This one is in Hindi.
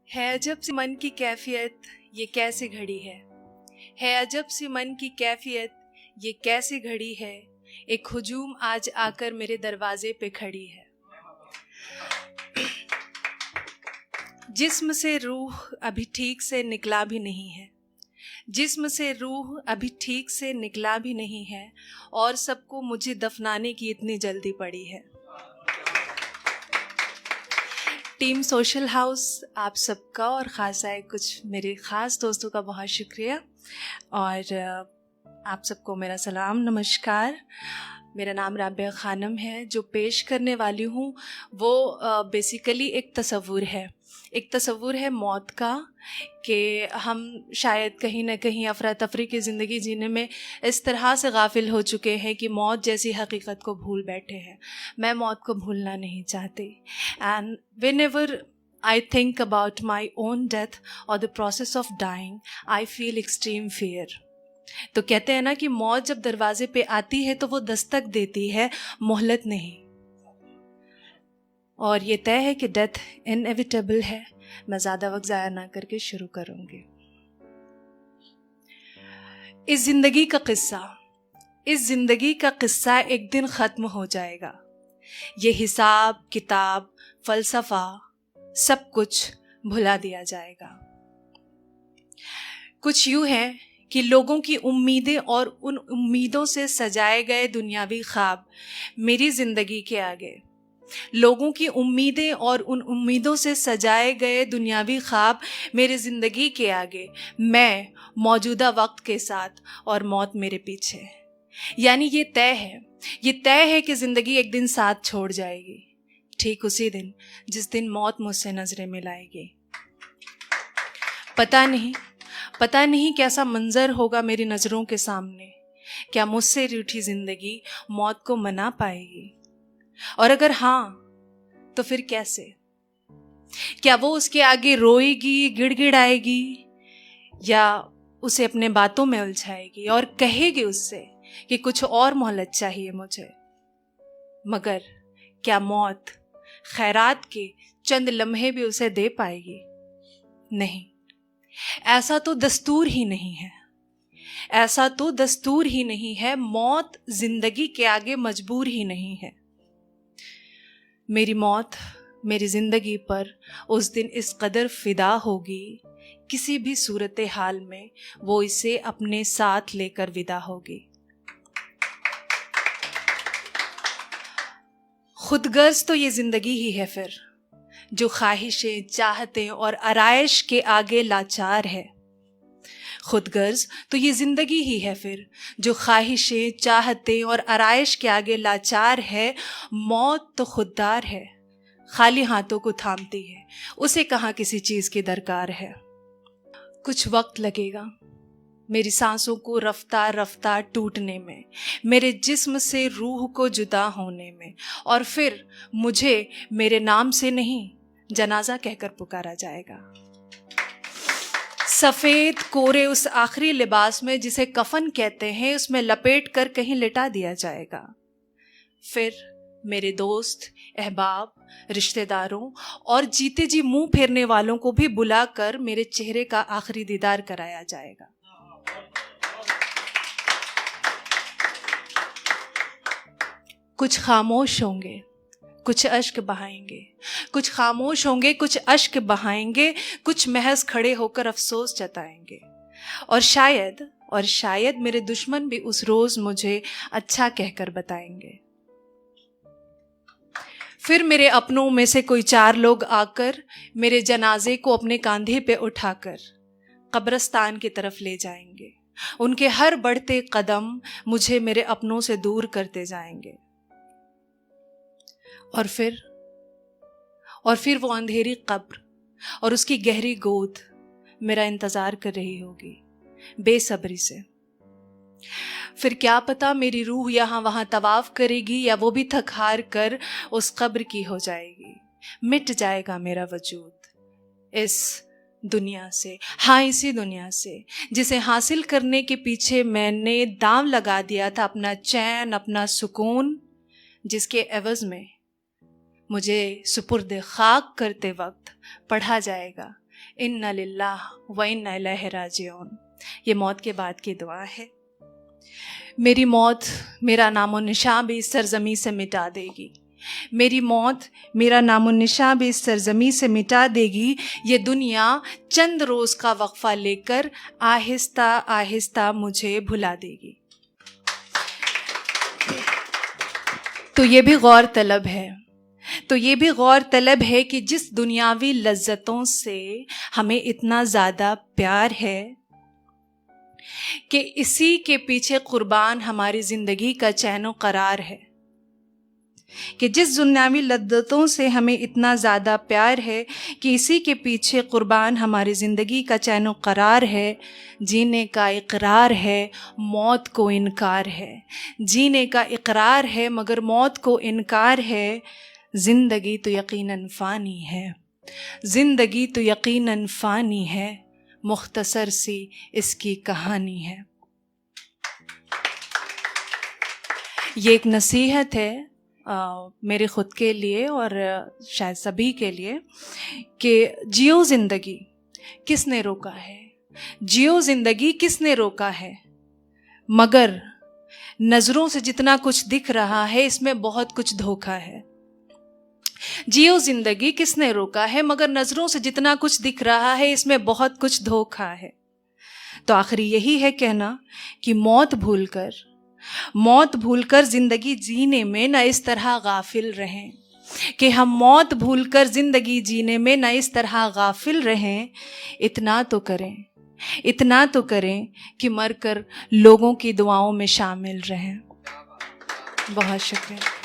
है अजब सी मन की कैफियत ये कैसे घड़ी है अजब सी मन की कैफियत ये कैसे घड़ी है। एक हुजूम आज आकर मेरे दरवाजे पे खड़ी है। जिस्म से रूह अभी ठीक से निकला भी नहीं है, जिस्म से रूह अभी ठीक से निकला भी नहीं है, और सबको मुझे दफनाने की इतनी जल्दी पड़ी है। टीम सोशल हाउस आप सबका और ख़ासा है कुछ मेरे ख़ास दोस्तों का बहुत शुक्रिया, और आप सबको मेरा सलाम नमस्कार। मेरा नाम राबिया खानम है। जो पेश करने वाली हूँ वो बेसिकली एक तसव्वुर है मौत का, कि हम शायद कहीं ना कहीं अफरा तफरी की ज़िंदगी जीने में इस तरह से गाफिल हो चुके हैं कि मौत जैसी हकीकत को भूल बैठे हैं। मैं मौत को भूलना नहीं चाहती, and whenever I think about my own death or the process of dying, I feel extreme fear. तो कहते हैं ना कि मौत जब दरवाजे पे आती है तो वो दस्तक देती है, मोहलत नहीं। और ये तय है कि डेथ इनएविटेबल है। मैं ज़्यादा वक्त ज़ाया ना करके शुरू करूँगी। इस ज़िंदगी का किस्सा एक दिन ख़त्म हो जाएगा। ये हिसाब किताब फ़लसफ़ा सब कुछ भुला दिया जाएगा। कुछ यूँ है कि लोगों की उम्मीदें और उन उम्मीदों से सजाए गए दुनियावी ख्वाब मेरी ज़िंदगी के आगे, लोगों की उम्मीदें और उन उम्मीदों से सजाए गए दुनियावी ख्वाब मेरी ज़िंदगी के आगे, मैं मौजूदा वक्त के साथ और मौत मेरे पीछे। यानी ये तय है कि ज़िंदगी एक दिन साथ छोड़ जाएगी, ठीक उसी दिन जिस दिन मौत मुझसे नज़रें मिलाएगी। पता नहीं कैसा मंजर होगा मेरी नज़रों के सामने। क्या मुझसे रूठी ज़िंदगी मौत को मना पाएगी? और अगर हाँ तो फिर कैसे? क्या वो उसके आगे रोएगी, गिड़गिड़ाएगी, या उसे अपने बातों में उलझाएगी और कहेगी उससे कि कुछ और मोहलत चाहिए मुझे? मगर क्या मौत खैरात के चंद लम्हे भी उसे दे पाएगी? नहीं, ऐसा तो दस्तूर ही नहीं है। मौत जिंदगी के आगे मजबूर ही नहीं है। मेरी मौत मेरी जिंदगी पर उस दिन इस कदर फिदा होगी, किसी भी सूरत हाल में वो इसे अपने साथ लेकर विदा होगी। खुदगर्ज तो ये जिंदगी ही है फिर, जो ख्वाहिशें चाहतें और आराइश के आगे लाचार है। खुदगर्ज तो ये जिंदगी ही है फिर, जो ख्वाहिशें चाहतें और आराइश के आगे लाचार है। मौत तो खुददार है, खाली हाथों को थामती है, उसे कहाँ किसी चीज़ की दरकार है। कुछ वक्त लगेगा मेरी सांसों को रफ्तार रफ्तार टूटने में, मेरे जिस्म से रूह को जुदा होने में, और फिर मुझे मेरे नाम से नहीं जनाजा कहकर पुकारा जाएगा। सफ़ेद कोरे उस आखिरी लिबास में जिसे कफन कहते हैं, उसमें लपेट कर कहीं लिटा दिया जाएगा। फिर मेरे दोस्त, अहबाब, रिश्तेदारों और जीते जी मुंह फेरने वालों को भी बुलाकर मेरे चेहरे का आखिरी दीदार कराया जाएगा। कुछ खामोश होंगे, कुछ अश्क बहाएंगे, कुछ खामोश होंगे, कुछ अश्क बहाएंगे, कुछ महज खड़े होकर अफसोस जताएंगे। और शायद मेरे दुश्मन भी उस रोज मुझे अच्छा कहकर बताएंगे। फिर मेरे अपनों में से कोई 4 लोग आकर मेरे जनाजे को अपने कांधे पे उठाकर कब्रिस्तान की तरफ ले जाएंगे। उनके हर बढ़ते कदम मुझे मेरे अपनों से दूर करते जाएंगे। और फिर वो अंधेरी कब्र और उसकी गहरी गोद मेरा इंतजार कर रही होगी बेसब्री से। फिर क्या पता मेरी रूह यहाँ वहाँ तवाफ करेगी, या वो भी थक हार कर उस कब्र की हो जाएगी। मिट जाएगा मेरा वजूद इस दुनिया से, हाँ इसी दुनिया से जिसे हासिल करने के पीछे मैंने दांव लगा दिया था अपना चैन, अपना सुकून, जिसके एवज में मुझे सुपुर्द खाक करते वक्त पढ़ा जाएगा इन्ना लिल्लाह व इन्ना इलैहि राजिऊन। ये मौत के बाद की दुआ है। मेरी मौत मेरा नामो निशान भी इस सरजमी से मिटा देगी। मेरी मौत मेरा नामो निशान भी इस सरजमी से मिटा देगी। ये दुनिया चंद रोज़ का वक्फा लेकर आहिस्ता आहिस्ता मुझे भुला देगी। तो ये भी गौर तलब है, तो ये भी गौर तलब है कि जिस दुनियावी लज्जतों से हमें इतना ज़्यादा प्यार है कि इसी के पीछे कुर्बान हमारी ज़िंदगी का चैन करार है, कि जिस दुनियावी लज्जतों से हमें इतना ज़्यादा प्यार है कि इसी के पीछे कुर्बान हमारी ज़िंदगी का चैन करार है। जीने का इकरार है, मौत को इनकार है। जीने का इकरार है मगर मौत को इनकार है। ज़िंदगी तो यकीनन फ़ानी है, ज़िंदगी तो यकीनन फ़ानी है, मुख्तसर सी इसकी कहानी है। ये एक नसीहत है मेरे ख़ुद के लिए और शायद सभी के लिए कि जियो ज़िंदगी, किसने रोका है? जियो ज़िंदगी किसने रोका है? मगर नज़रों से जितना कुछ दिख रहा है इसमें बहुत कुछ धोखा है। जियो ज़िंदगी किसने रोका है, मगर नज़रों से जितना कुछ दिख रहा है इसमें बहुत कुछ धोखा है। तो आखिरी यही है कहना कि मौत भूलकर ज़िंदगी जीने में न इस तरह गाफिल रहें, कि हम मौत भूलकर ज़िंदगी जीने में न इस तरह गाफिल रहें। इतना तो करें कि मरकर लोगों की दुआओं में शामिल रहें। बहुत शुक्रिया।